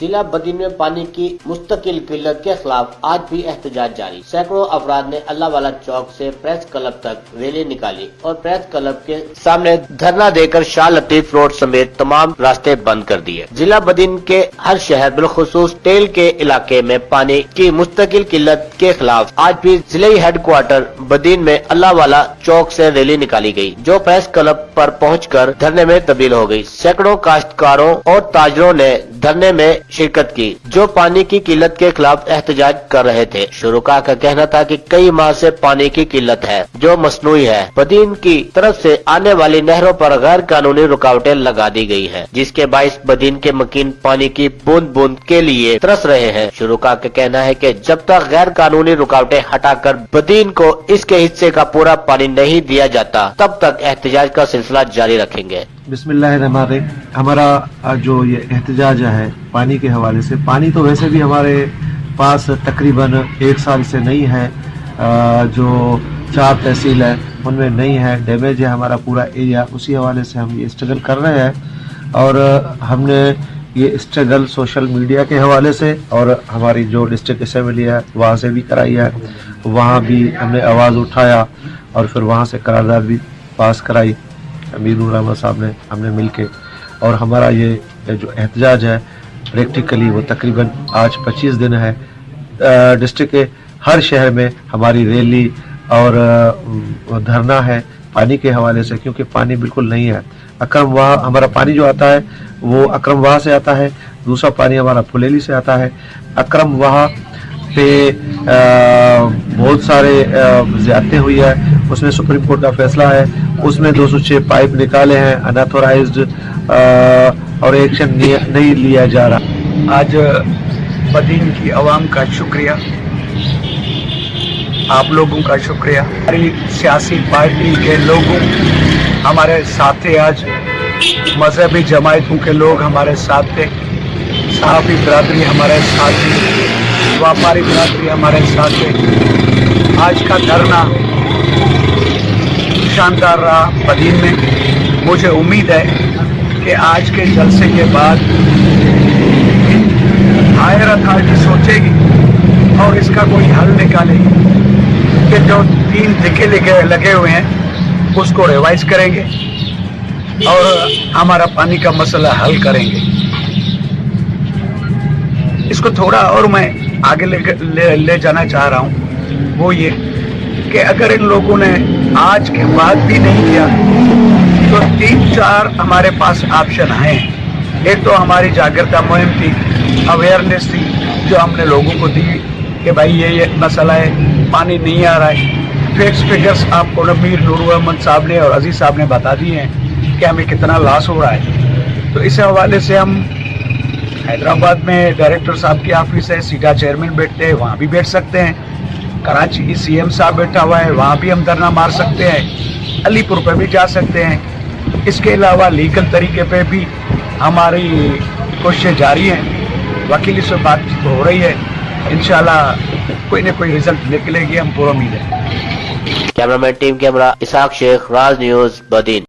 जिला बदीन में पानी की मुस्तकिल किल्लत के खिलाफ आज भी एहतजाज जारी। सैकड़ों अफराद ने अल्लाह वाला चौक से प्रेस क्लब तक रैली निकाली और प्रेस क्लब के सामने धरना देकर शाह लतीफ रोड समेत तमाम रास्ते बंद कर दिए। जिला बदीन के हर शहर बिलखुसूस टेल के इलाके में पानी की मुस्तकिल किल्लत के खिलाफ आज भी जिले हेडक्वार्टर बदीन में अल्लाह वाला चौक से रैली निकाली गई, जो प्रेस क्लब पर पहुंचकर धरने में तब्दील हो गई। सैकड़ों काश्तकारों और ताजरों ने धरने में शिरकत की, जो पानी की किल्लत के खिलाफ एहतजाज कर रहे थे। शुरुका का कहना था कि कई माह से पानी की किल्लत है, जो मसनूई है। बदीन की तरफ से आने वाली नहरों पर गैर कानूनी रुकावटें लगा दी गई हैं, जिसके बाइस बदीन के मकीन पानी की बूंद बूंद के लिए तरस रहे हैं। शुरुका का कहना है कि जब तक गैर कानूनी रुकावटें हटाकर बदीन को इसके हिस्से का पूरा पानी नहीं दिया जाता, तब तक एहतजाज का सिलसिला जारी रखेंगे। बिस्मिल्लाहिर्रहमानिर्रहीम। हमारा जो ये एहतजाज है पानी के हवाले से, पानी तो वैसे भी हमारे पास तकरीबन 1 साल से नहीं है। जो 4 तहसील है उनमें नहीं है, डैमेज है हमारा पूरा एरिया। उसी हवाले से हम ये स्ट्रगल कर रहे हैं और हमने ये स्ट्रगल सोशल मीडिया के हवाले से और हमारी जो डिस्ट्रिक्ट असेंबली है वहाँ से भी कराई है। वहाँ भी हमने आवाज़ उठाया और फिर वहाँ से करारदाद भी पास कराई अमीरुर रहमान साहब ने, हमने मिलके। और हमारा ये जो एहतजाज है प्रैक्टिकली वो तकरीबन आज 25 दिन है। डिस्ट्रिक्ट के हर शहर में हमारी रैली और धरना है पानी के हवाले से, क्योंकि पानी बिल्कुल नहीं है। अकरम वहाँ हमारा पानी जो आता है वो अकरम वहाँ से आता है, दूसरा पानी हमारा फुलेली से आता है। अकरम वहाँ पे बहुत सारे ज़्यादती हुई है, उसमें सुप्रीम कोर्ट का फैसला है, उसमें 206 पाइप निकाले हैं अनऑथोराइज्ड और एक्शन नहीं लिया जा रहा। आज बदीन की आवाम का शुक्रिया, आप लोगों का शुक्रिया, हमारी सियासी पार्टी के लोगों हमारे साथ थे। आज मजहबी जमायतों के लोग हमारे साथ थे, सहाफ़ी बिरादरी हमारे साथ थी, व्यापारी बिरादरी हमारे साथ थे। आज का धरना शानदार रहा बदीन में। मुझे उम्मीद है कि आज के जलसे के बाद हायर अथॉरिटी सोचेगी और इसका कोई हल निकालेगी कि जो 3 धिक्के लगे हुए हैं उसको रिवाइज करेंगे और हमारा पानी का मसला हल करेंगे। इसको थोड़ा और मैं आगे ले जाना चाह रहा हूँ, वो ये कि अगर इन लोगों ने आज के बाद भी नहीं किया तो 3-4 हमारे पास ऑप्शन हैं। एक तो हमारी जागरूकता मुहिम थी, अवेयरनेस थी, जो हमने लोगों को दी कि भाई ये मसला है, पानी नहीं आ रहा है। फैक्ट्स फिगर्स आपको मीर नूर अहमद साहब ने और अजीज साहब ने बता दिए हैं कि हमें कितना लॉस हो रहा है। तो इस हवाले से हम हैदराबाद में डायरेक्टर साहब की ऑफिस है, सीधा चेयरमैन बैठते हैं, वहाँ भी बैठ सकते हैं। कराची की CM साहब बैठा हुआ है, वहाँ भी हम धरना मार सकते हैं। अलीपुर पे भी जा सकते हैं। इसके अलावा लीगल तरीके पे भी हमारी कोशिशें जारी हैं, वकील से बातचीत हो रही है। इंशाल्लाह कोई न कोई रिजल्ट निकलेगी, हम पूरा उम्मीद है। Cameraman team camera Ishaq Sheikh, Raj news Badin.